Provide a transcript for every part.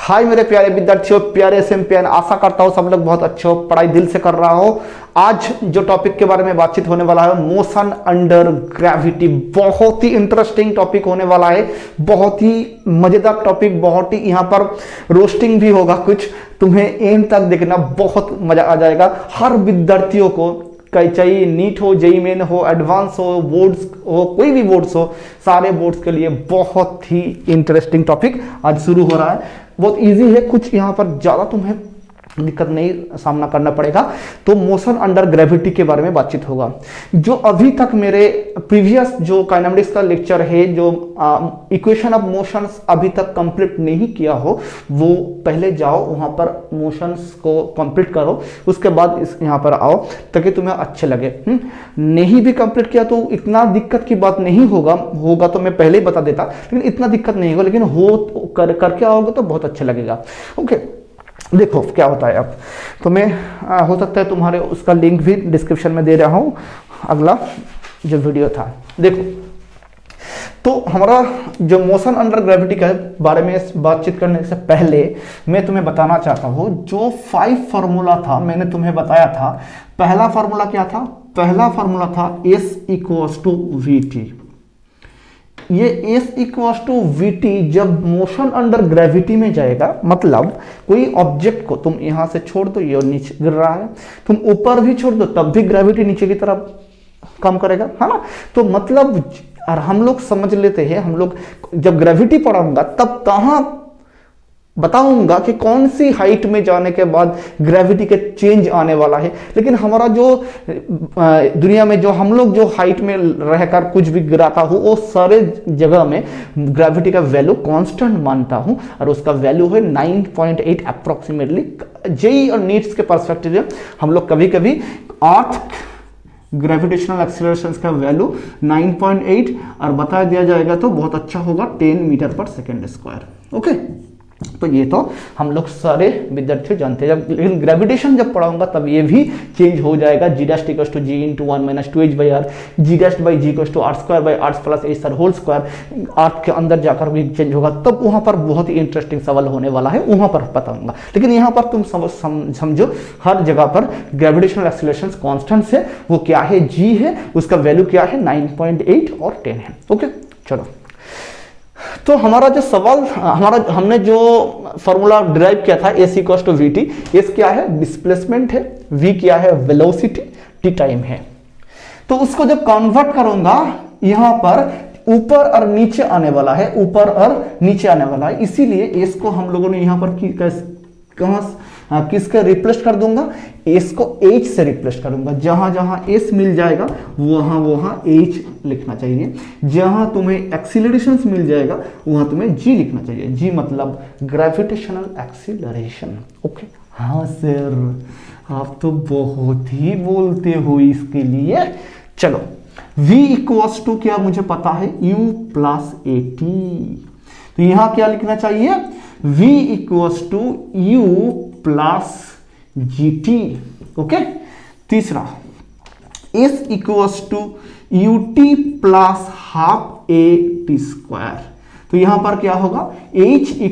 हाय मेरे प्यारे विद्यार्थियों, प्यारे चैंपियन, आशा करता हूँ सब लोग बहुत अच्छे हो, पढ़ाई दिल से कर रहा हो। आज जो टॉपिक के बारे में बातचीत होने वाला है, मोशन अंडर ग्रेविटी, बहुत ही इंटरेस्टिंग टॉपिक होने वाला है, बहुत ही मजेदार टॉपिक, बहुत ही यहाँ पर रोस्टिंग भी होगा कुछ, तुम्हें एंड तक देखना, बहुत मजा आ जाएगा। हर विद्यार्थियों को चाहिए, नीट हो, जेईई मेन हो, एडवांस हो, बोर्ड्स हो, कोई भी बोर्ड्स हो, सारे बोर्ड्स के लिए बहुत ही इंटरेस्टिंग टॉपिक आज शुरू हो रहा है। बहुत इजी है, कुछ यहाँ पर ज़्यादा तुम्हें दिक्कत नहीं सामना करना पड़ेगा। तो मोशन अंडर ग्रेविटी के बारे में बातचीत होगा। जो अभी तक मेरे प्रीवियस जो काइनेमेटिक्स का लेक्चर है, जो इक्वेशन ऑफ मोशंस अभी तक कंप्लीट नहीं किया हो, वो पहले जाओ वहाँ पर मोशंस को कंप्लीट करो, उसके बाद इस यहाँ पर आओ ताकि तुम्हें अच्छे लगे। नहीं भी कंप्लीट किया तो इतना दिक्कत की बात नहीं होगा तो मैं पहले ही बता देता, लेकिन इतना दिक्कत नहीं होगा, लेकिन करके आओगे तो बहुत अच्छा लगेगा। ओके, देखो क्या होता है। अब तो मैं हो सकता है तुम्हारे उसका लिंक भी डिस्क्रिप्शन में दे रहा हूं, अगला जो वीडियो था। देखो, तो हमारा जो मोशन अंडर ग्रेविटी के बारे में बातचीत करने से पहले मैं तुम्हें बताना चाहता हूं, जो 5 फार्मूला था मैंने तुम्हें बताया था। पहला फार्मूला क्या था? पहला फार्मूला था S = VT। ये S = VT जब मोशन अंडर ग्रेविटी में जाएगा, मतलब कोई ऑब्जेक्ट को तुम यहां से छोड़ दो, ये नीचे गिर रहा है, तुम ऊपर भी छोड़ दो तब भी ग्रेविटी नीचे की तरफ काम करेगा, है ना। तो मतलब, और हम लोग समझ लेते हैं, हम लोग जब ग्रेविटी पढ़ाऊंगा तब कहां बताऊंगा कि कौन सी हाइट में जाने के बाद ग्रेविटी के चेंज आने वाला है। लेकिन हमारा जो दुनिया में जो हम लोग जो हाइट में रहकर कुछ भी गिराता हूं, वो सारे जगह में ग्रेविटी का वैल्यू कांस्टेंट मानता हूं, और उसका वैल्यू है 9.8 अप्रोक्सीमेटली। जेईई और नीट्स के पर्सपेक्टिव में हम लोग कभी कभी अर्थ ग्रेविटेशनल एक्सीलरेशन का वैल्यू 9.8 और बता दिया जाएगा तो बहुत अच्छा होगा, 10 मीटर/सेकंड²। ओके, तो ये तो हम लोग सारे विद्यार्थी जानते हैं। लेकिन ग्रेविटेशन जब पढ़ाऊंगा तब ये भी चेंज हो जाएगा। G' = G × 1 - 2h/r, G' by G = r²/r+h² अर्थ के अंदर जाकर भी चेंज होगा, तब वहां पर बहुत ही इंटरेस्टिंग सवाल होने वाला है, वहां पर बताऊंगा। लेकिन यहाँ पर तुम समझो, हर जगह पर ग्रेविटेशनल एक्सीलरेशन कांस्टेंट है, वो क्या है? G है, उसका वैल्यू क्या है? 9.8 और 10 है। ओके, चलो, तो हमारा जो सवाल, हमने जो फॉर्मूला डिराइव किया था S = VT। S क्या है? डिस्प्लेसमेंट है, V क्या है? वेलोसिटी, T टाइम है। तो उसको जब कन्वर्ट करूंगा, यहां पर ऊपर और नीचे आने वाला है, ऊपर और नीचे आने वाला है, इसीलिए S को हम लोगों ने यहां पर किसके रिप्लेस कर दूंगा? S को H से रिप्लेस करूंगा। जहां जहां S मिल जाएगा वहां वहां H लिखना चाहिए। जहां तुम्हें एक्सीलरेशन मिल जाएगा वहां तुम्हें G लिखना चाहिए। G मतलब ग्रेविटेशनल एक्सीलरेशन। ओके, हाँ सर, आप तो बहुत ही बोलते हो इसके लिए। चलो, V = क्या मुझे पता है? U + AT। तो यहां क्या लिखना चाहिए? V = U + GT। ओके, तीसरा S = UT + ½ AT²। तो यहां पर क्या होगा? H =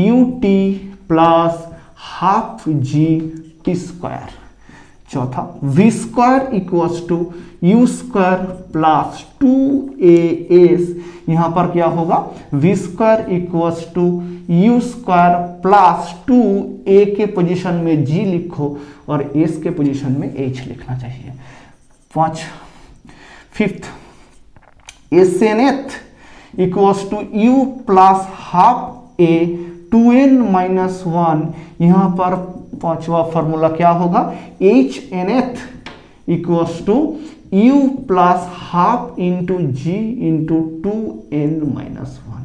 UT + ½ GT²। चौथा V² = U² + 2AS। यहां पर क्या होगा? V² = U² + 2A के पोजीशन में G लिखो और S के पोजीशन में H लिखना चाहिए। Fifth SNth = U + ½ A 2n-1। यहां पर पांचवा फॉर्मूला क्या होगा? HNth = U + ½ × G × 2n-1।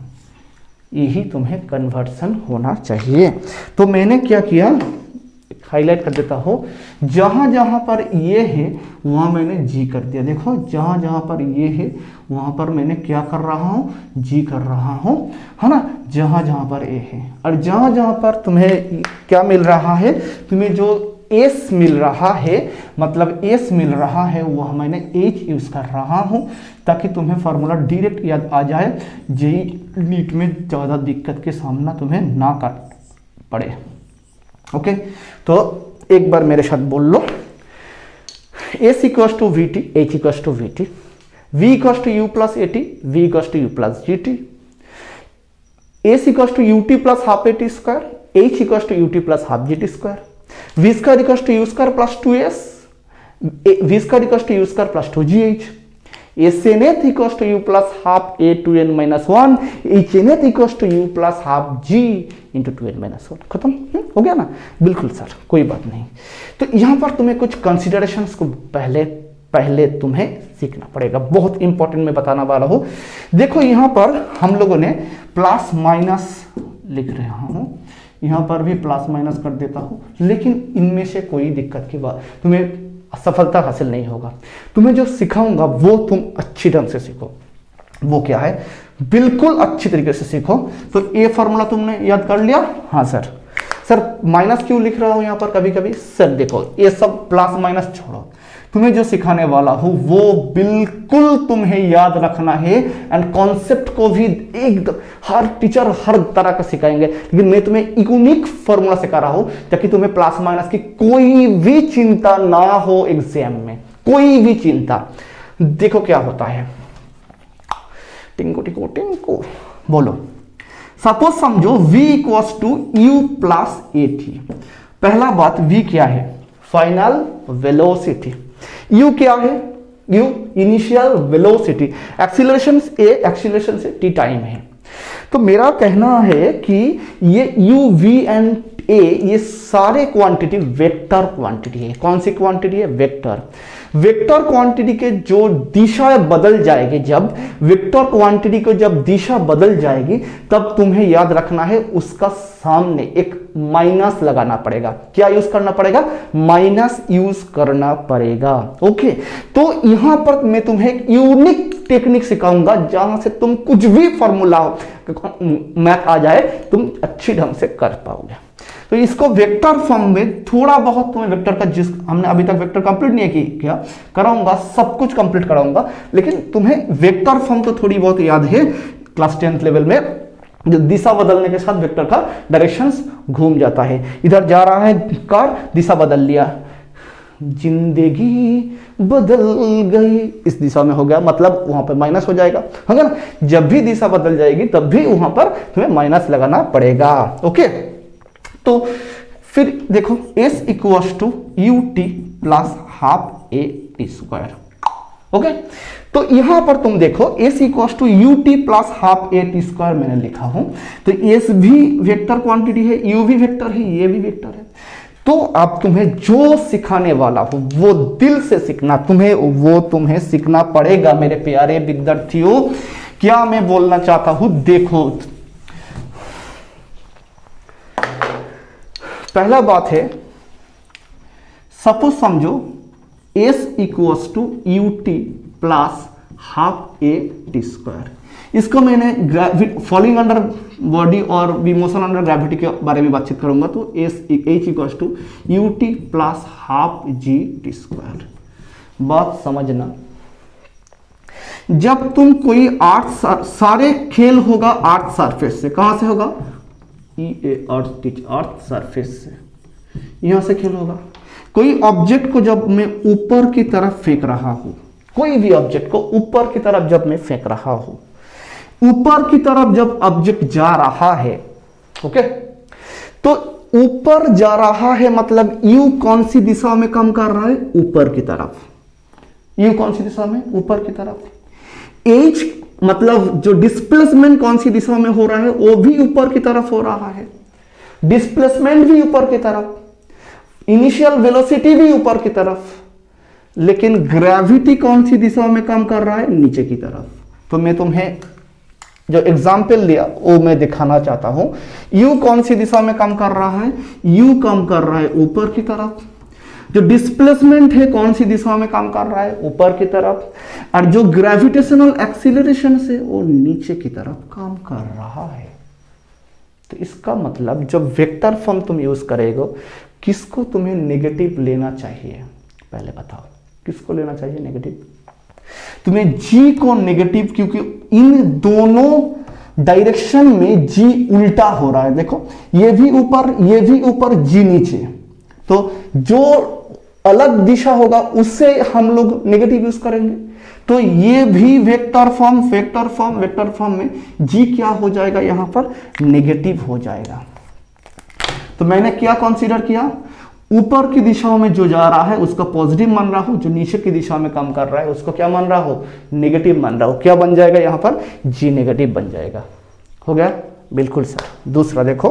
यही तुम्हें कन्वर्सन होना चाहिए। तो मैंने क्या किया, हाईलाइट कर देता हूं, जहां जहां पर ये है वहां मैंने G कर दिया। देखो, जहां जहां पर ये है वहां पर मैंने क्या कर रहा हूं? G कर रहा हूं, है ना। जहां जहां पर A है, और जहां जहां पर तुम्हें क्या मिल रहा है? तुम्हें जो एस मिल रहा है, मतलब एस मिल रहा है, वह मैंने एच यूज कर रहा हूं ताकि तुम्हें फार्मूला डायरेक्ट याद आ जाए, जेई नीट में ज़्यादा दिक्कत के सामना तुम्हें ना कर पड़े। ओके, तो एक बार मेरे साथ बोल लो, S equals to V T, H equals to V T, V equals to you plus A T, V equals to you plus G T, S equals to U T plus half A T square, H equals to U T plus half G T square, V square equals to you square plus two S, V square equals to you square plus two G H, S N th equals to you plus half A two N minus one, H N th equals to you plus half ji into two N minus one. खत्म, हो गया ना? बिल्कुल sir, कोई बात नहीं। तो यहां पर तुम्हें कुछ कंसिडरेशंस को पहले तुम्हें सीखना पड़ेगा, बहुत इंपॉर्टेंट मैं बताना वाला हूं। देखो यहां पर हम लोगों ने प्लस माइनस लिख रहा हूं, यहां पर भी प्लस माइनस कर देता हूं, लेकिन इनमें से कोई दिक्कत की बात, तुम्हें सफलता हासिल नहीं होगा। तुम्हें जो सिखाऊंगा वो तुम अच्छी ढंग से सीखो। वो क्या है, बिल्कुल अच्छी तरीके से सीखो। तो ये फॉर्मूला तुमने याद कर लिया? हाँ सर माइनस क्यों लिख रहा हूं यहां पर कभी कभी? सर देखो, ये सब प्लस माइनस छोड़ो, तुम्हें जो सिखाने वाला हूं वो बिल्कुल तुम्हें याद रखना है, एंड कॉन्सेप्ट को भी एकदम हर टीचर हर तरह का सिखाएंगे, लेकिन मैं तुम्हें यूनिक फॉर्मूला सिखा रहा हूं ताकि तुम्हें प्लस माइनस की कोई भी चिंता ना हो एग्जाम में, कोई भी चिंता। देखो क्या होता है, टिंको टिंको टिंको बोलो। सपोज समझो v equals to you plus A t. पहला बात, v क्या है? Final velocity. u क्या है? u initial velocity. Acceleration a, acceleration से t टाइम है। तो मेरा कहना है कि ये u, v एंड a ये सारे क्वांटिटी वेक्टर क्वांटिटी है। कौन सी क्वांटिटी है? वेक्टर। वेक्टर क्वांटिटी के जो दिशा बदल जाएगी, जब वेक्टर क्वांटिटी को जब दिशा बदल जाएगी तब तुम्हें याद रखना है उसका सामने एक माइनस लगाना पड़ेगा। क्या यूज करना पड़ेगा? माइनस यूज करना पड़ेगा। ओके, तो यहां पर मैं तुम्हें एक यूनिक टेक्निक सिखाऊंगा जहां से तुम कुछ भी फॉर्मूला मैथ आ जाए तुम अच्छी ढंग से कर पाओगे। तो इसको वेक्टर फॉर्म में थोड़ा बहुत तुम्हें वेक्टर का, जिस हमने अभी तक वेक्टर कंप्लीट नहीं किया, कराऊंगा, सब कुछ कंप्लीट कराऊंगा, लेकिन तुम्हें वेक्टर फॉर्म तो थोड़ी बहुत याद है क्लास 10th लेवल में, जो दिशा बदलने के साथ वेक्टर का डायरेक्शंस घूम जाता है। इधर जा रहा है कार, दिशा बदल लिया, जिंदगी बदल गई, इस दिशा में हो गया, मतलब वहां पर माइनस हो जाएगा, है ना? जब भी दिशा बदल जाएगी तब भी वहां पर तुम्हें माइनस लगाना पड़ेगा। ओके, तो फिर देखो s equals to U T plus half A T square. Okay, तो यहां पर तुम देखो s equals to U T plus half A T square मैंने लिखा हूं, तो s भी वेक्टर क्वांटिटी है, u भी वेक्टर है, ये भी वेक्टर है। तो अब तुम्हें जो सिखाने वाला हो वो दिल से सीखना, तुम्हें सीखना पड़ेगा मेरे प्यारे विद्यार्थियों। क्या मैं बोलना चाहता हूं, देखो पहला बात है, सपोज समझो s equals to U T plus half A T square. इसको मैंने फॉलिंग अंडर बॉडी और मोशन अंडर ग्रेविटी के बारे में बातचीत करूंगा। तो h equals to U T plus half G T square. बात समझना, जब तुम कोई सारे खेल होगा अर्थ सरफेस से, कहां से होगा? अर्थ सरफेस से, यहां से खेल होगा। कोई ऑब्जेक्ट को जब मैं ऊपर की तरफ फेंक रहा हूं, कोई भी ऑब्जेक्ट को ऊपर की तरफ जब मैं फेंक रहा हूं, ऊपर की तरफ जब ऑब्जेक्ट जा रहा है, ओके, तो ऊपर जा रहा है मतलब यू कौन सी दिशा में काम कर रहा है? ऊपर की तरफ। यू कौन सी दिशा में? ऊपर की तरफ। एच मतलब जो डिस्प्लेसमेंट कौन सी दिशा में हो रहा है? वो भी ऊपर की तरफ हो रहा है, डिस्प्लेसमेंट भी ऊपर की तरफ, इनिशियल वेलोसिटी भी ऊपर की तरफ, लेकिन ग्रेविटी कौन सी दिशा में काम कर रहा है? नीचे की तरफ। तो मैं तुम्हें जो एग्जाम्पल लिया वो मैं दिखाना चाहता हूं। यू कौन सी दिशा में काम कर रहा है? यू काम कर रहा है ऊपर की तरफ। जो डिस्प्लेसमेंट है कौन सी दिशा में काम कर रहा है? ऊपर की तरफ। और जो ग्रेविटेशनल एक्सीलरेशन से वो नीचे की तरफ काम कर रहा है। तो इसका मतलब जब वेक्टर फॉर्म तुम यूज करेगा, किसको तुम्हें नेगेटिव लेना चाहिए, पहले बताओ किसको लेना चाहिए नेगेटिव? तुम्हें जी को नेगेटिव, क्योंकि इन दोनों डायरेक्शन में जी उल्टा हो रहा है। देखो ये भी ऊपर जी नीचे, तो जो अलग दिशा होगा उससे हम लोग नेगेटिव यूज करेंगे। तो ये भी वेक्टर फॉर्म में जी क्या हो जाएगा, यहां पर नेगेटिव हो जाएगा। तो मैंने क्या कंसीडर किया, ऊपर की दिशाओं में जो जा रहा है उसको पॉजिटिव मान रहा हूं, जो नीचे की दिशा में काम कर रहा है उसको क्या मान रहा हो, नेगेटिव मान रहा हूं। क्या बन जाएगा यहां पर, जी नेगेटिव बन जाएगा। हो गया, बिल्कुल सर। दूसरा देखो,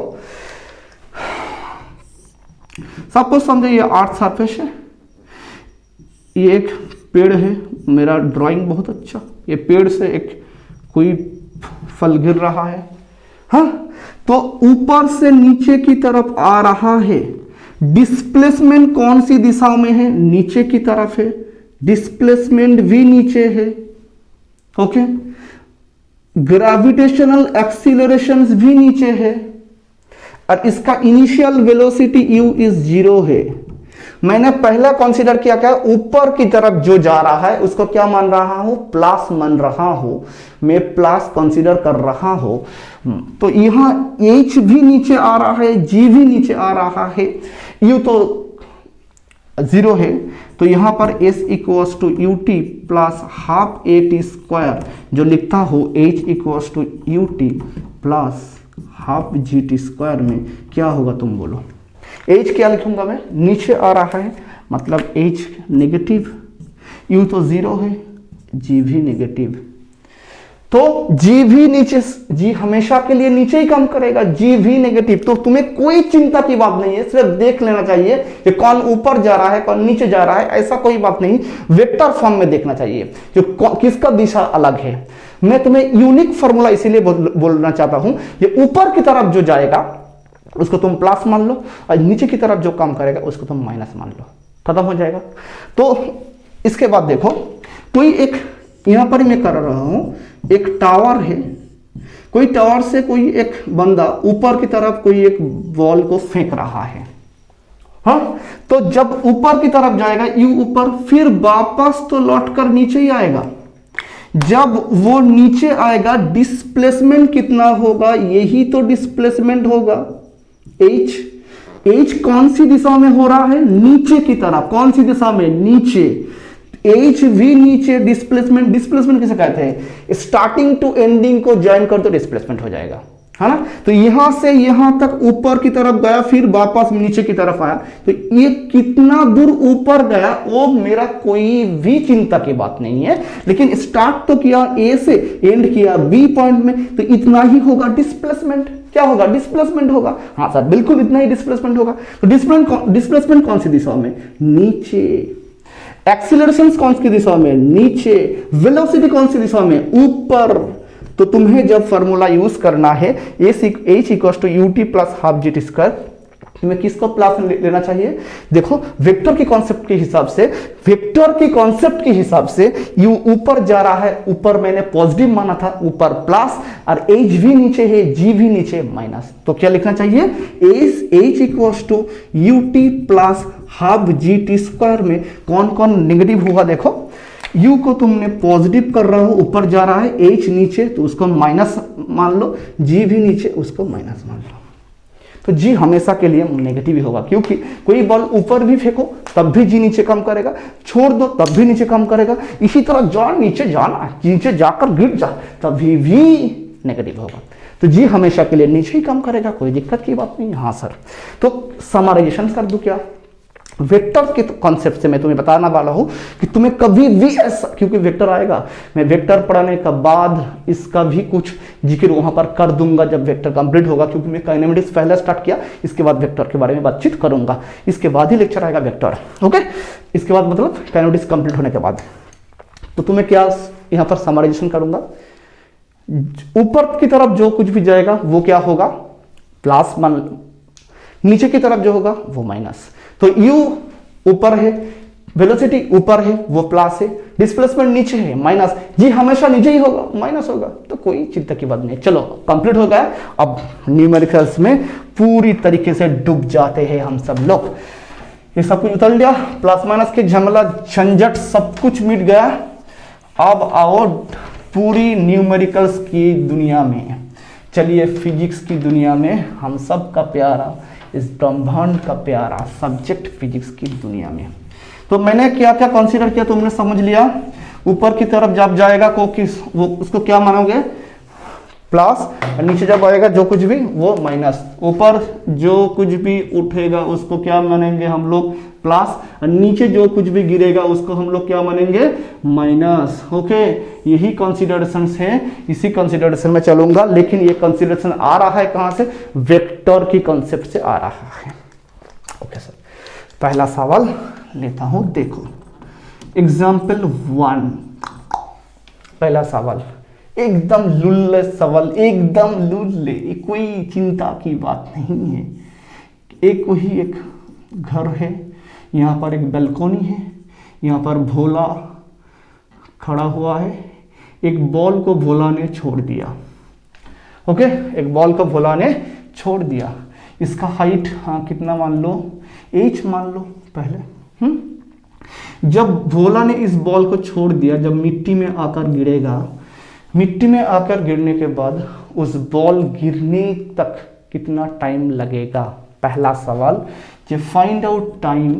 सब कुछ समझे, ये अर्थ सरफेस है, ये एक पेड़ है, मेरा ड्राइंग बहुत अच्छा, ये पेड़ से एक कोई फल गिर रहा है, हाँ, तो ऊपर से नीचे की तरफ आ रहा है। डिस्प्लेसमेंट कौन सी दिशा में है, नीचे की तरफ है, डिस्प्लेसमेंट भी नीचे है, ओके। ग्रेविटेशनल एक्सीलरेशन भी नीचे है, और इसका इनिशियल वेलोसिटी u इज 0 है। मैंने पहला कंसीडर किया क्या, ऊपर की तरफ जो जा रहा है उसको क्या मान रहा हूं, प्लस मान रहा हूं, मैं प्लस कंसीडर कर रहा हूं। तो यहां h भी नीचे आ रहा है, g भी नीचे आ रहा है, u तो 0 है, तो यहां पर s equals to U T plus half A T square, जो लिखता हो h equals to U T plus half G T square में क्या होगा तुम बोलो। h क्या लिखूंगा मैं, नीचे आ रहा है मतलब h नेगेटिव, u तो 0 है, g भी नेगेटिव, तो g भी नीचे, g हमेशा के लिए नीचे ही काम करेगा, g भी नेगेटिव। तो तुम्हें कोई चिंता की बात नहीं है, सिर्फ देख लेना चाहिए कि कौन ऊपर जा रहा है कौन नीचे जा रहा है, ऐसा कोई बात नहीं, वेक्टर फॉर्म में देखना चाहिए जो किसका दिशा अलग है। मैं तुम्हें यूनिक फॉर्मूला इसीलिए बोलना चाहता हूं, ये ऊपर की तरफ जो जाएगा उसको तुम प्लस मान लो, और नीचे की तरफ जो काम करेगा उसको तुम माइनस मान लो, खत्म हो जाएगा। तो इसके बाद देखो, कोई एक यहां पर मैं कर रहा हूं, एक टावर है, कोई टावर से कोई एक बंदा ऊपर की तरफ कोई एक बॉल को फेंक रहा है, हाँ, तो जब ऊपर की तरफ जाएगा यू ऊपर, फिर वापस तो लौटकर नीचे ही आएगा। जब वो नीचे आएगा डिस्प्लेसमेंट कितना होगा, यही तो डिस्प्लेसमेंट होगा, h कौन सी दिशा में हो रहा है, नीचे की तरफ, कौन सी दिशा में, नीचे, h भी नीचे, डिस्प्लेसमेंट किसे कहते हैं, स्टार्टिंग टू एंडिंग को ज्वाइन कर तो डिस्प्लेसमेंट हो जाएगा, है ना। तो यहां से यहां तक ऊपर की तरफ गया, फिर वापस नीचे की तरफ आया, तो ये कितना दूर ऊपर गया वो मेरा कोई भी चिंता की बात नहीं है, लेकिन स्टार्ट तो किया ए से, एंड किया बी पॉइंट में, तो इतना ही होगा डिस्प्लेसमेंट। क्या होगा, डिस्प्लेसमेंट होगा, हाँ सर बिल्कुल इतना ही डिस्प्लेसमेंट होगा। तो डिस्प्लेसमेंट कौन सी दिशा में, नीचे, एक्सीलरेशन कौन सी दिशा में, नीचे, वेलोसिटी कौन सी दिशा में, ऊपर। तो तुम्हें जब फॉर्मूला यूज करना है h equal to U T plus half G T square, तुम्हें किसको प्लस लेना चाहिए, देखो वेक्टर के कॉन्सेप्ट के हिसाब से यू ऊपर जा रहा है, ऊपर मैंने पॉजिटिव माना था, ऊपर प्लस, और h भी नीचे है, g भी नीचे माइनस। तो क्या लिखना चाहिए, h equal to U T plus half G T square में कौन कौन नेगेटिव होगा, देखो u को तुमने पॉजिटिव कर रहा हो, ऊपर जा रहा है, h नीचे तो उसको माइनस मान लो, g भी नीचे उसको माइनस मान लो। तो g हमेशा के लिए नेगेटिव ही होगा, क्योंकि कोई बॉल ऊपर भी फेंको तब भी g नीचे काम करेगा, छोड़ दो तब भी नीचे काम करेगा, इसी तरह जा नीचे जाना, नीचे जाकर गिर जा तभी भी नेगेटिव होगा। तो g हमेशा के लिए नीचे ही काम करेगा, कोई दिक्कत की बात नहीं। हाँ सर, तो समराइजेशन कर दूं क्या, वेक्टर के कॉन्सेप्ट से मैं तुम्हें बताना वाला हूं कि तुम्हें कभी भी ऐसा, क्योंकि वेक्टर आएगा, मैं वेक्टर पढ़ाने के बाद इसका भी कुछ जिक्र वहां पर कर दूंगा जब वेक्टर कंप्लीट होगा, क्योंकि मैं काइनेमेटिक्स पहले स्टार्ट किया, इसके बाद वेक्टर के बारे में बातचीत करूंगा, इसके बाद ही लेक्चर आएगा वेक्टर, ओके, इसके बाद मतलब काइनेमेटिक्स कंप्लीट होने के बाद। तो तुम्हें क्या यहां पर समराइजेशन करूंगा, ऊपर की तरफ जो कुछ भी जाएगा वो क्या होगा, प्लस मान, नीचे की तरफ जो होगा वो माइनस। तो u ऊपर है, वेलोसिटी ऊपर है वो प्लस है, डिस्प्लेसमेंट नीचे है माइनस, जी हमेशा नीचे ही होगा, माइनस होगा, तो कोई चिंता की बात नहीं। चलो कंप्लीट हो गया। अब न्यूमेरिकल्स में पूरी तरीके से डूब जाते हैं हम सब लोग। ये सब कुछ उतर लिया, प्लस माइनस के झमेला झंझट सब कुछ मिट गया। अब आओ पूरी न्यूमेरिकल्स की दुनिया में, चलिए फिजिक्स की दुनिया में, हम सब का प्यारा, इस ब्रह्मांड का प्यारा सब्जेक्ट फिजिक्स की दुनिया में। तो मैंने क्या क्या कंसीडर किया तुमने समझ लिया। ऊपर की तरफ जब जाएगा को किस वो उसको क्या मानोगे प्लस, और नीचे जब आएगा जो कुछ भी वो माइनस। ऊपर जो कुछ भी उठेगा उसको क्या मानेंगे हम लोग प्लस, और नीचे जो कुछ भी गिरेगा उसको हम लोग क्या मानेंगे माइनस। ओके, यही कंसीडरेशन है, इसी कंसीडरेशन में चलूंगा। लेकिन ये कंसीडरेशन आ रहा है कहां से, वेक्टर की कॉन्सेप्ट से आ रहा है। ओके सर, पहला सवाल लेता हूं, देखो एग्जाम्पल 1। पहला सवाल एकदम लुल्ले सवाल, एकदम लुल्ले, कोई चिंता की बात नहीं है। एक घर है, यहाँ पर एक बालकनी है, यहाँ पर भोला खड़ा हुआ है, एक बॉल को भोला ने छोड़ दिया। ओके, एक बॉल को भोला ने छोड़ दिया। इसका हाइट हाँ कितना मान लो, h मान लो पहले। जब भोला ने इस बॉल को छोड़ दिया, जब मिट्टी में आकर गिरेगा, मिट्टी में आकर गिरने के बाद उस बॉल गिरने तक कितना टाइम लगेगा। पहला सवाल कि find out time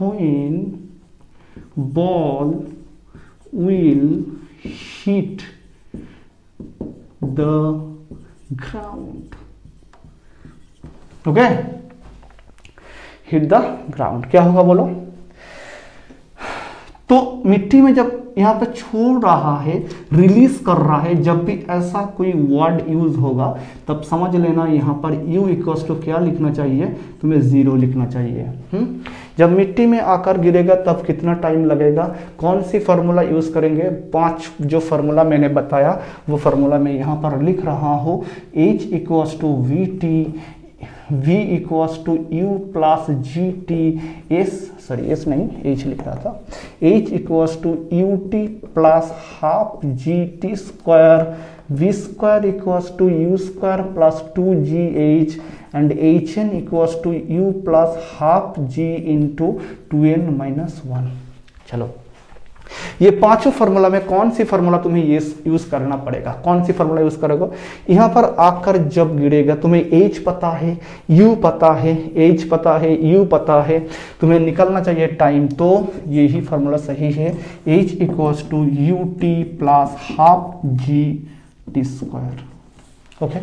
when ball will hit the ground. Okay, hit the ground क्या होगा बोलो। तो मिट्टी में जब यहाँ पे छोड़ रहा है, रिलीज कर रहा है, जब भी ऐसा कोई वर्ड यूज होगा तब समझ लेना यहाँ पर u इक्वल्स टू क्या लिखना चाहिए, तुम्हें 0 लिखना चाहिए। जब मिट्टी में आकर गिरेगा तब कितना टाइम लगेगा, कौन सी फार्मूला यूज करेंगे, 5 जो फार्मूला मैंने बताया वो फार्मूला मैं यहाँ पर लिख रहा हूँ। h equals to vt, v equals to u plus G T, s नहीं h लिख रहा था, h equals to U T plus half G T square, v square equals to you square plus 2gh and hn equals to u plus half ji into 2n minus 1। चलो ये पांचों formula में कौन सी formula तुम्हें ये use करना पड़ेगा, कौन सी फार्मूला यूज करोगे। यहां पर आकर जब गिरेगा तुम्हें h पता है, u पता है, h पता है, u पता है, तुम्हें निकलना चाहिए टाइम, तो यही फार्मूला सही है। h equals to U T plus half G T square. Okay,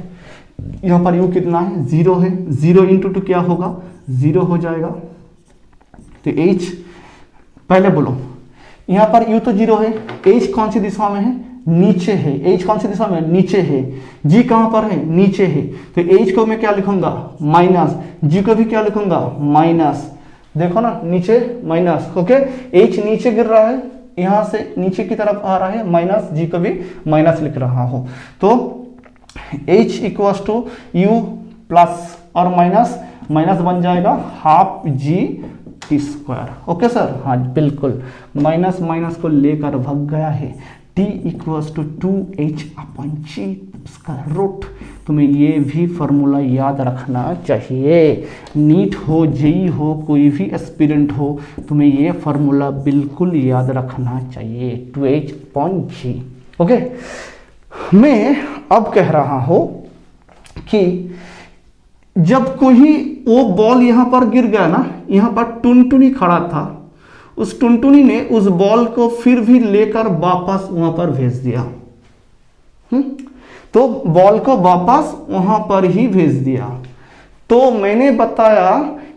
यहां पर u कितना है 0 है, 0 इंटू 2 क्या होगा 0 हो जाएगा। तो h पहले बोलो, यहाँ पर u तो 0 है, h कौन सी दिशा में है नीचे है, h कौन सी दिशा में नीचे है, g कहाँ पर है नीचे है, तो h को मैं क्या लिखूंगा माइनस, g को भी क्या लिखूंगा माइनस, देखो ना नीचे माइनस। ओके, h नीचे गिर रहा है, यहाँ से नीचे की तरफ आ रहा है माइनस, g को भी माइनस लिख रहा हो, तो h equals to u plus और माइनस माइनस बन जाएगा half G T square. Okay sir, हाँ बिल्कुल, माइनस माइनस को लेकर भाग गया है। t equals to 2h upon g square root. तुम्हें ये भी फॉर्मूला याद रखना चाहिए, नीट हो जेई हो कोई भी एस्पिरेंट हो, तुम्हें ये फॉर्मूला बिल्कुल याद रखना चाहिए 2h अपॉन जी। ओके, मैं अब कह रहा हूं कि जब कोई वो बॉल यहां पर गिर गया ना, यहां पर टुनटुनी खड़ा था, उस टुनटुनी ने उस बॉल को फिर भी लेकर वापस वहां पर भेज दिया। तो बॉल को वापस वहां पर ही भेज दिया। तो मैंने बताया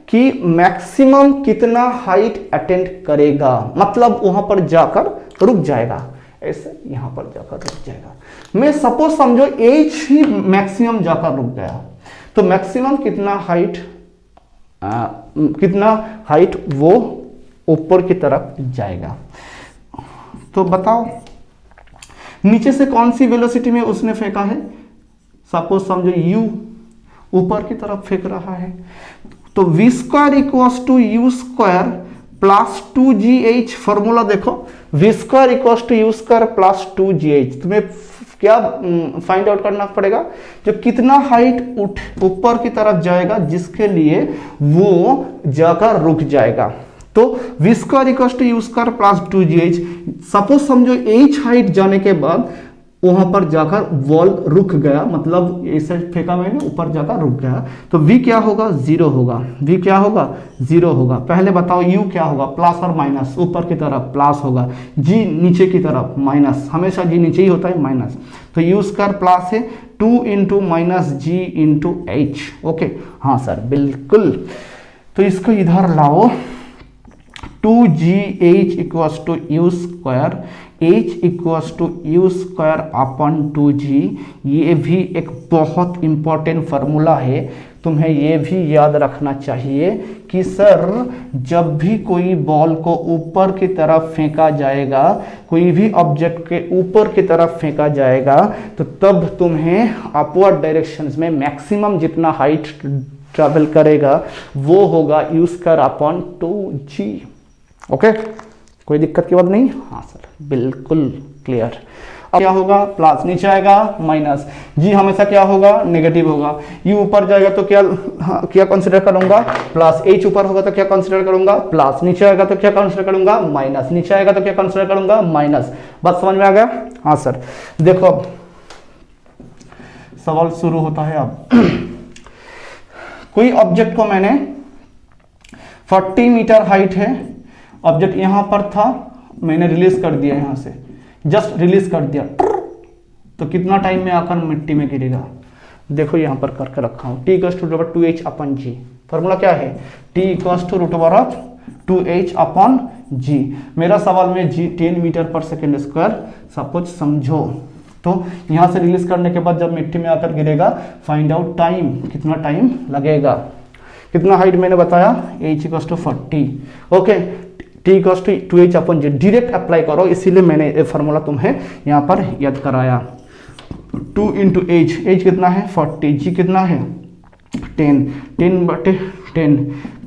कि मैक्सिमम कितना हाइट अटेंड करेगा, मतलब वहां पर जाकर रुक जाएगा, ऐसे यहां पर जाकर रुक जाएगा। मैं सपोज समझो एच ही मैक्सिमम जाकर रुक गया, तो मैक्सिमम कितना हाइट वो ऊपर की तरफ जाएगा। तो बताओ नीचे से कौन सी वेलोसिटी में उसने फेंका है, सपोज समझो u, ऊपर की तरफ फेंक रहा है। तो v square equals to you square plus 2gh। Formula देखो, v square equals to you square plus 2gh। तुम्हें क्या फाइंड आउट करना पड़ेगा, जो कितना हाइट ऊपर की तरफ जाएगा जिसके लिए वो जाकर रुक जाएगा। तो v square equals to you square plus 2gh। Suppose समझो h हाइट जाने के बाद वहां पर जाकर वॉल रुक गया, मतलब ऐसे फेंका मैंने, ऊपर जाकर रुक गया, तो v क्या होगा, 0 होगा। v क्या होगा, 0 होगा। पहले बताओ u क्या होगा, प्लस और माइनस, ऊपर की तरफ प्लस होगा, g नीचे की तरफ माइनस, हमेशा g नीचे ही होता है माइनस। तो u स्क्वायर प्लस है 2 into minus g into h. Okay, हाँ सर बिल्कुल। तो इसको इधर लाओ, 2gh equals to you square, h equals to you square upon 2g। ये भी एक बहुत इंपॉर्टेंट फार्मूला है, तुम्हें ये भी याद रखना चाहिए कि सर जब भी कोई बॉल को ऊपर की तरफ फेंका जाएगा, कोई भी ऑब्जेक्ट के ऊपर की तरफ फेंका जाएगा, तो तब तुम्हें अपवर्ड डायरेक्शंस में मैक्सिमम जितना हाइट ट्रैवल करेगा वो होगा you square upon 2g। Okay, कोई दिक्कत की बात नहीं, हाँ सर बिल्कुल क्लियर। अब क्या होगा, प्लस नीचे आएगा माइनस, जी हमेशा क्या होगा, नेगेटिव होगा। यू ऊपर जाएगा तो क्या कंसीडर करूंगा, प्लस। एच ऊपर होगा तो क्या कंसीडर करूंगा, प्लस। नीचे आएगा तो क्या कंसीडर करूंगा, माइनस। नीचे आएगा तो क्या कंसीडर करूंगा, माइनस। बात समझ में आ गया, हाँ सर। देखो अब सवाल शुरू होता है। अब कोई ऑब्जेक्ट को मैंने 40 मीटर हाइट है, ऑब्जेक्ट यहां पर था, मैंने रिलीज कर दिया, यहां से जस्ट रिलीज कर दिया, तो कितना टाइम में आकर मिट्टी में गिरेगा। देखो यहां पर करके रखा हूं, t equals to root 2h upon g। Formula क्या है, t equals to root 2h upon g। मेरा सवाल में g 10 meter per second square suppose समझो। तो यहां से रिलीज करने के बाद जब मिट्टी में आकर गिरेगा, फाइंड आउट टाइम, कितना टाइम लगेगा। कितना हाइट मैंने बताया, h equals to 40। Okay, t equals to 2h upon g direct apply करो, इसीलिए मैंने ये फार्मूला तुम्हें यहाँ पर याद कराया। 2 इंटू h कितना है 40, g कितना है 10, 10/10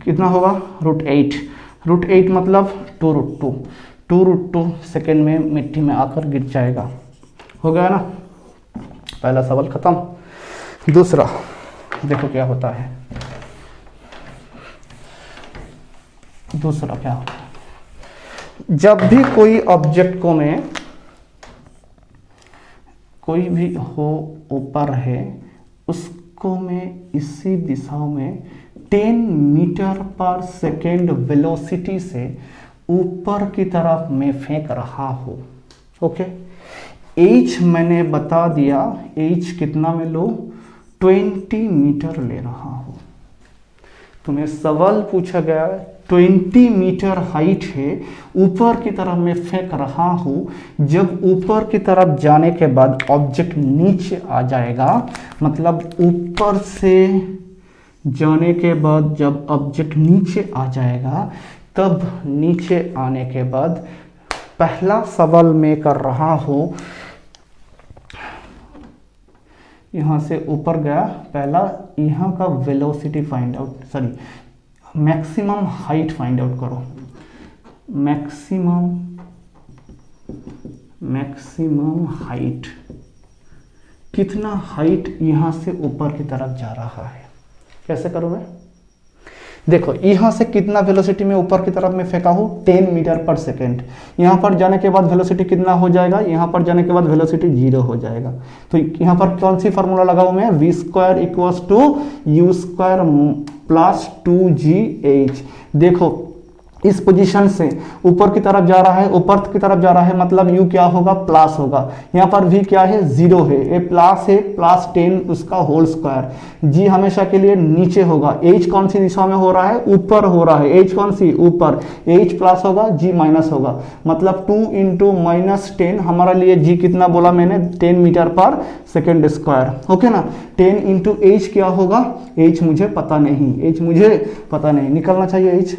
कितना होगा √8 मतलब 2√2 सेकेंड में मिट्टी में आकर गिर जाएगा। हो गया ना, पहला सवाल खत्म। दूसरा देखो क्या होता है, दूसरा क्या होता है, जब भी कोई ऑब्जेक्ट को मैं कोई भी हो ऊपर है, उसको मैं इसी दिशा में 10 मीटर पर सेकेंड वेलोसिटी से ऊपर की तरफ मैं फेंक रहा हूं। ओके, h मैंने बता दिया, h कितना में लो, 20 मीटर ले रहा हूं। तुम्हें सवाल पूछा गया 20 मीटर हाइट है, ऊपर की तरफ मैं फेंक रहा हूं। जब ऊपर की तरफ जाने के बाद ऑब्जेक्ट नीचे आ जाएगा, मतलब ऊपर से जाने के बाद जब ऑब्जेक्ट नीचे आ जाएगा, तब नीचे आने के बाद पहला सवाल मैं कर रहा हूं, यहां से ऊपर गया, पहला यहां का velocity find out, sorry maximum height find out करो। मैक्सिमम हाइट, कितना हाइट यहां से ऊपर की तरफ जा रहा है, कैसे करूं मैं। देखो यहां से कितना वेलोसिटी में ऊपर की तरफ में फेंका हूं, 10 मीटर पर सेकेंड। यहां पर जाने के बाद वेलोसिटी कितना हो जाएगा, यहां पर जाने के बाद वेलोसिटी 0 हो जाएगा। तो यहां पर कौन सी फार्मूला लगाऊं मैं, v square equals to you square plus 2gh। देखो इस पोजीशन से ऊपर की तरफ जा रहा है, ऊपर की तरफ जा रहा है, मतलब u क्या होगा, प्लस होगा। यहाँ पर v क्या है, 0 है, ये प्लस है, प्लस 10 उसका होल स्क्वायर। g हमेशा के लिए नीचे होगा, h कौन सी दिशा में हो रहा है, ऊपर हो रहा है, h कौन सी, ऊपर, h प्लस होगा, g माइनस होगा, मतलब 2 इंटू माइनस 10, हमारा लिए g कितना बोला मैंने, 10 meter per second square. Okay ना, 10 इंटू h क्या होगा, h मुझे पता नहीं, निकलना चाहिए h।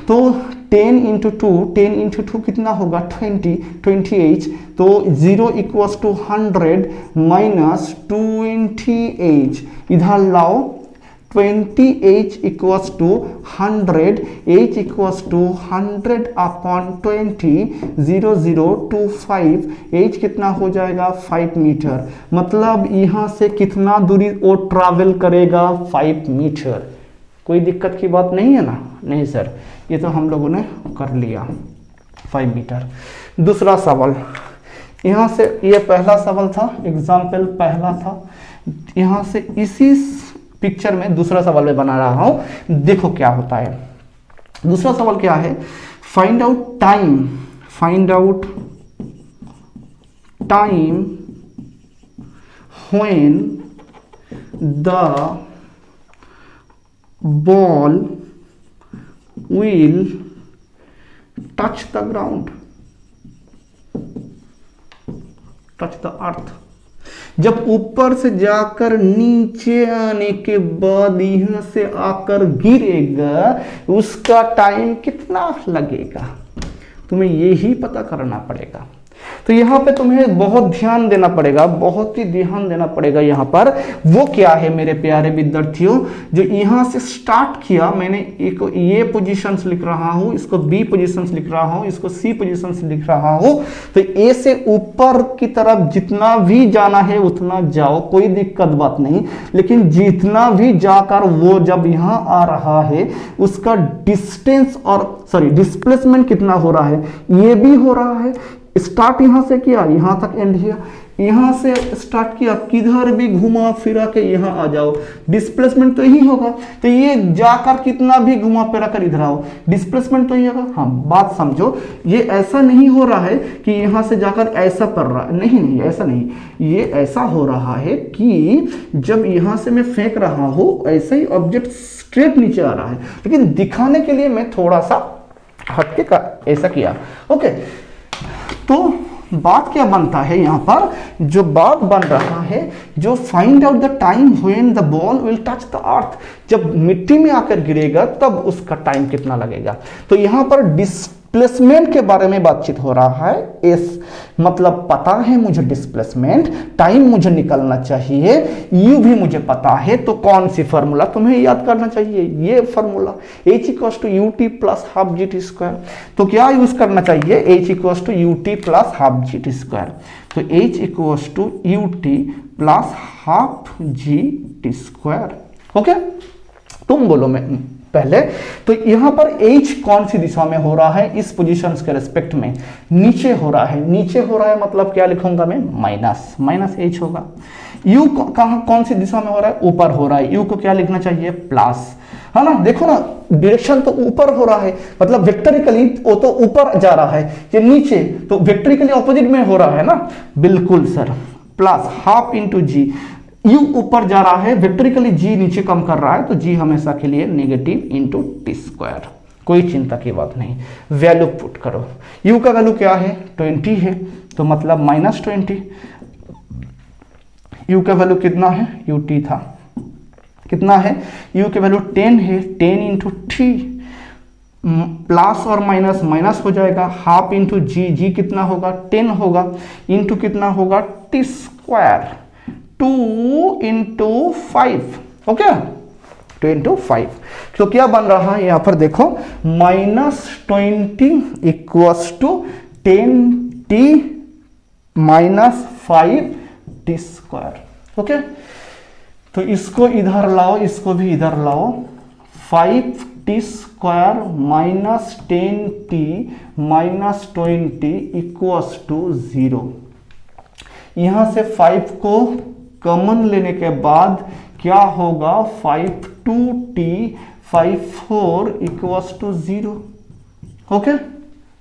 तो 10 इंटू टू, 10 इंटू टू कितना होगा 20 तो 0 इक्वल्स टू 100 माइनस 20h, इधर लाओ 20h equals to 100, h equals to 100 upon 20, 0025, h कितना हो जाएगा 5 मीटर। मतलब यहाँ से कितना दूरी वो ट्रैवल करेगा 5 मीटर। कोई दिक्कत की बात नहीं है ना? नहीं सर, ये तो हम लोगों ने कर लिया 5 मीटर। दूसरा सवाल, यहाँ से ये पहला सवाल था, एग्जाम्पल पहला था। यहाँ से इसी पिक्चर में दूसरा सवाल मैं बना रहा हूं, देखो क्या होता है। दूसरा सवाल क्या है? Find out time when the ball will touch the ground, touch the earth. जब ऊपर से जाकर नीचे आने के बाद यहां से आकर गिरेगा, उसका टाइम कितना लगेगा, तुम्हें यही पता करना पड़ेगा। तो यहाँ पे तुम्हें बहुत ध्यान देना पड़ेगा, बहुत ही ध्यान देना पड़ेगा। यहाँ पर वो क्या है मेरे प्यारे विद्यार्थियों, जो यहाँ से स्टार्ट किया मैंने, एक ये पोजीशंस लिख रहा हूँ, इसको बी पोजीशंस लिख रहा हूँ, इसको सी पोजीशंस लिख रहा हूँ। तो ए से ऊपर की तरफ जितना भी जाना है उतना जाओ, कोई दिक्कत बात नहीं। लेकिन जितना भी जाकर वो जब यहाँ आ रहा है उसका डिस्टेंस और डिस्प्लेसमेंट कितना हो रहा है, ये भी हो रहा है। स्टार्ट यहां से किया, यहां तक एंड किया, यहां से स्टार्ट किया, किधर भी घुमा फिरा के यहां आ जाओ, डिस्प्लेसमेंट तो यही होगा। तो ये जाकर कितना भी घुमा फिरा कर इधर आओ, डिस्प्लेसमेंट तो यही होगा। हाँ, बात समझो, ये ऐसा नहीं हो रहा है कि यहां से जाकर ऐसा पड़ रहा है, नहीं, ऐसा नहीं। ये ऐसा हो रहा है कि जब यहां से मैं फेंक रहा हूं, ऐसा ही ऑब्जेक्ट स्ट्रेट नीचे आ रहा है, लेकिन दिखाने के लिए मैं थोड़ा सा हटके का ऐसा किया। ओके, तो बात क्या बनता है यहाँ पर, जो बात बन रहा है, जो find out the time when the ball will touch the earth, जब मिट्टी में आकर गिरेगा तब उसका टाइम कितना लगेगा। तो यहाँ पर डिस्प्लेसमेंट के बारे में बातचीत हो रहा है। इस मतलब पता है मुझे डिस्प्लेसमेंट, टाइम मुझे निकलना चाहिए, यू भी मुझे पता है। तो कौन सी फॉर्मूला तुम्हें याद करना चाहिए, ये formula h equals to U T plus half G T square. तो क्या यूज करना चाहिए, h equals to U T plus half G T square. तो h equals to U T plus half G T square. Okay, तुम बोलो मैं पहले। तो यहां पर h कौन सी दिशा में हो रहा है, इस पोजीशन के रेस्पेक्ट में नीचे हो रहा है। नीचे हो रहा है मतलब क्या लिखूंगा मैं, माइनस h होगा। u कहां कौन सी दिशा में हो रहा है, ऊपर हो रहा है, u को क्या लिखना चाहिए, प्लस, है ना। देखो ना, डायरेक्शन तो ऊपर हो रहा है, मतलब वेक्टरिकली वो तो ऊपर जा रहा है, ये नीचे तो वेक्टरिकली ऑपोजिट में हो रहा है ना। बिल्कुल सर, प्लस हाफ इंटू जी, u ऊपर जा रहा है, वेक्टरिकली g नीचे कम कर रहा है, तो g हमेशा के लिए नेगेटिव इंटू टी स्क्वायर। कोई चिंता की बात नहीं, वैल्यू पुट करो। u का वैल्यू क्या है, 20 है, तो मतलब -20। u का वैल्यू कितना है, ut था, कितना है, u की वैल्यू 10 है, 10 इंटू टी, प्लस और माइनस माइनस हो जाएगा, हाफ इंटू जी कितना होगा, 10 होगा, इंटू कितना होगा, T square, 2 into 5। Okay, 2 into 5। तो क्या बन रहा है यहां पर देखो, -20 equals to 10t minus 5t square. Okay, तो इसको इधर लाओ, इसको भी इधर लाओ, 5t square minus 10t minus 20 equals to 0। यहां से 5 को कॉमन लेने के बाद क्या होगा, 5 4 इक्वल्स टू 0। ओके,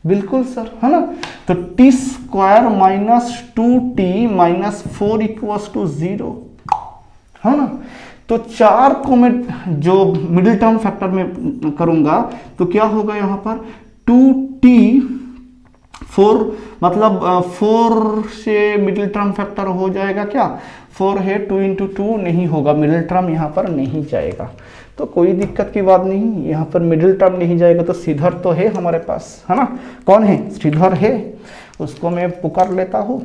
बिल्कुल सर, है ना। तो t square minus 2t minus 4 equals to 0, है ना। तो 4 को मैं जो मिडिल टर्म फैक्टर में करूंगा तो क्या होगा, यहां पर 2t 4 मतलब 4 से मिडिल टर्म फैक्टर हो जाएगा क्या, 4 है, 2 इंटू 2 नहीं होगा, मिडिल टर्म यहाँ पर नहीं जाएगा, तो कोई दिक्कत की बात नहीं, यहाँ पर मिडिल टर्म नहीं जाएगा तो श्रीधर तो है हमारे पास, है ना, कौन है, श्रीधर है, उसको मैं पुकार लेता हूँ।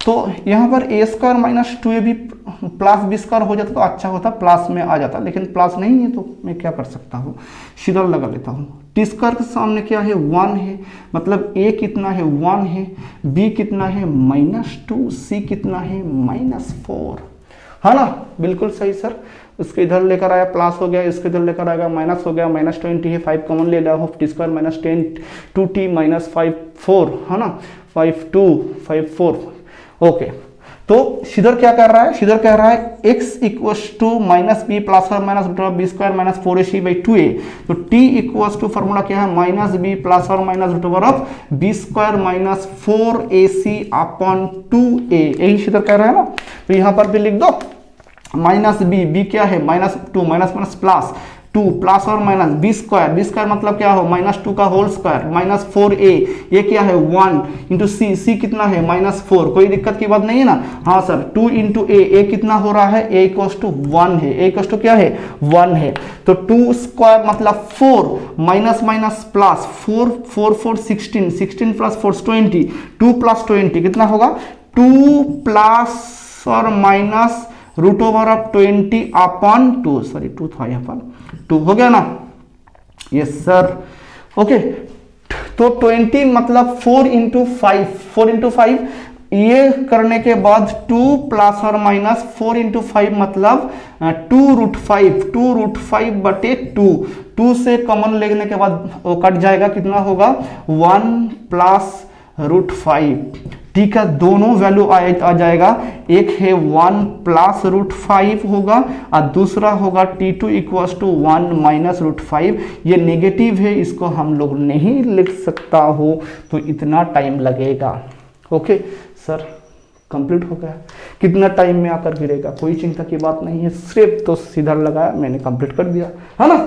तो यहाँ पर ए स्क्वायर माइनस 2a भी प्लस बी स्क्वायर हो जाता तो अच्छा होता, प्लस में आ जाता, लेकिन प्लस नहीं है तो मैं क्या कर सकता हूँ, श्रीधर लगा लेता हूँ। टी स्क्वायर के सामने क्या है, 1 है, मतलब a कितना है, 1 है, b कितना है, -2, c कितना है, -4, है ना, बिल्कुल सही सर। उसके इधर लेकर आया प्लस हो गया, इसके इधर लेकर आएगा माइनस हो गया, -20 है, 5 कॉमन ले लिया, T square minus 10 2t minus 5 4, है ना, 5 2 5 4, ओके। तो श्रीधर क्या कर रहा है, श्रीधर कह रहा है x equals to minus B plus और minus root of B square minus 4ac by 2a, तो t इक्वल्स टू फॉर्मूला क्या है, माइनस बी प्लस और minus root over of B square minus 4ac upon 2a, यही श्रीधर कह रहा है ना। तो यहां पर भी लिख दो माइनस बी क्या है, -2 माइनस माइनस प्लस 2 प्लस और माइनस बी स्क्वायर मतलब क्या हो, -2 का होल स्क्वायर माइनस 4a, ये क्या है 1 इंटू सी कितना है -4, कोई दिक्कत की बात नहीं है ना, हाँ सर, 2 इंटू ए कितना हो रहा है, a इक्वल्स टू 1 है, a इक्वल्स टू क्या है 1 है, तो 2 स्क्वायर मतलब 4 minus minus plus 4 4 4 16 16 plus 4 20, 2 plus 20 कितना होगा, 2 प्लस और minus root over of 20 upon 2, sorry 2 था यहाँ पर 2 हो गया ना, यस सर, ओके। तो 20 मतलब 4 इंटू 5 ये करने के बाद 2 प्लस और माइनस 4 इंटू 5 मतलब 2 रूट 5 बटे 2 से कॉमन लेने के बाद वो कट जाएगा, कितना होगा 1 प्लस रूट 5, ठीक है, दोनों वैल्यू आ जाएगा, एक है 1 प्लस रूट 5 होगा और दूसरा होगा t2 equals to 1 minus root 5, ये नेगेटिव है, इसको हम लोग नहीं लिख सकता हो, तो इतना टाइम लगेगा, ओके सर, कंप्लीट हो गया। कितना टाइम में आकर गिरेगा, कोई चिंता की बात नहीं है, सिर्फ तो सीधा लगाया, मैंने कंप्लीट कर दिया, है ना।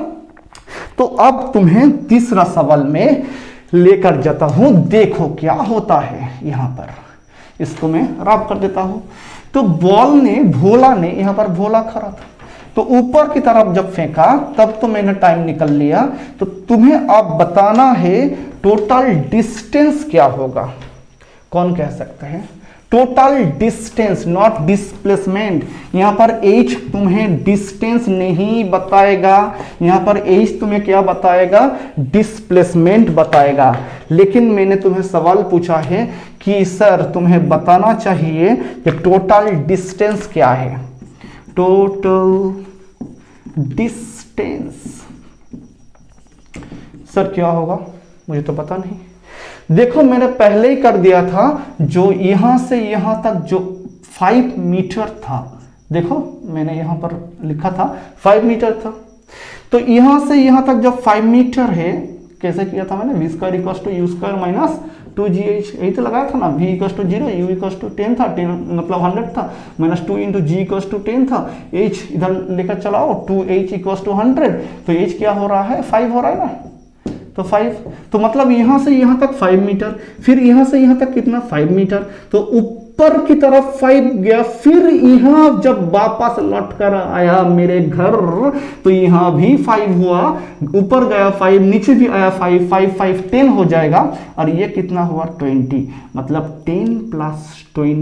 तो अब तुम्हें तीसरा सवाल में लेकर जाता हूं, देखो क्या होता है यहां पर, इसको मैं रब कर देता हूं। तो भोला ने यहां पर भोला खड़ा था, तो ऊपर की तरफ जब फेंका तब तो मैंने टाइम निकल लिया, तो तुम्हें अब बताना है टोटल डिस्टेंस क्या होगा, कौन कह सकते हैं, टोटल डिस्टेंस नॉट डिस्प्लेसमेंट, यहां पर h तुम्हें डिस्टेंस नहीं बताएगा, यहां पर h तुम्हें क्या बताएगा, डिस्प्लेसमेंट बताएगा। लेकिन मैंने तुम्हें सवाल पूछा है कि सर तुम्हें बताना चाहिए कि टोटल डिस्टेंस क्या है, टोटल डिस्टेंस सर क्या होगा, मुझे तो पता नहीं। देखो मैंने पहले ही कर दिया था, जो यहां से यहां तक जो 5 मीटर था, देखो मैंने यहां पर लिखा था 5 मीटर था, तो यहां से यहां तक जब 5 मीटर है, कैसे किया था मैंने, v square equals to you square minus 2gh, यही तो लगाया था ना, v equals to 0, u equals to 10 था, 10 मतलब 100 था, minus 2 into g equals to 10 था, h इधर लेकर चलाओ 2h इक्वल्स टू 100, तो h क्या हो रहा है 5 हो रहा है ना, तो 5, तो मतलब यहां से यहां तक 5 मीटर, फिर यहां से यहां तक कितना 5 मीटर, तो ऊपर की तरफ 5 गया, फिर यहां जब वापस लौट कर आया मेरे घर तो यहां भी 5 हुआ, ऊपर गया 5, नीचे भी आया 5 5 5 10 हो जाएगा, और ये कितना हुआ 20, मतलब 10 प्लस 20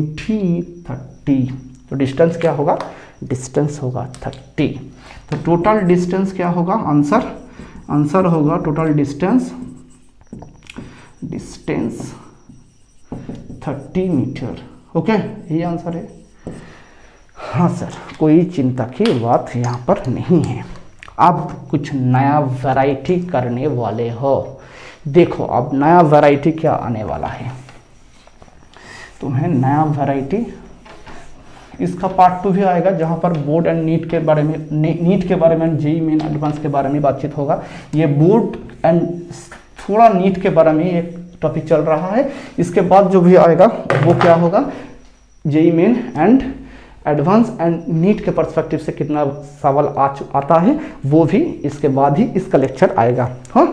30, तो डिस्टेंस क्या होगा, डिस्टेंस होगा 30। तो टोटल डिस्टेंस क्या होगा, आंसर होगा टोटल डिस्टेंस 30 मीटर, ओके, ये आंसर है। हाँ सर, कोई चिंता की बात यहाँ पर नहीं है। अब कुछ नया वैरायटी करने वाले हो, देखो अब नया वैरायटी क्या आने वाला है, तुम्हें नया वैरायटी, इसका पार्ट 2 भी आएगा जहां पर बोर्ड एंड नीट के बारे में जेईई मेन एडवांस के बारे में बातचीत होगा। ये बोर्ड एंड थोड़ा नीट के बारे में एक टॉपिक चल रहा है, इसके बाद जो भी आएगा वो क्या होगा, JEE Main and advance and NEET के पर्सपेक्टिव से कितना सवाल आता है वो भी इसके बाद ही इसका लेक्चर आएगा। हाँ,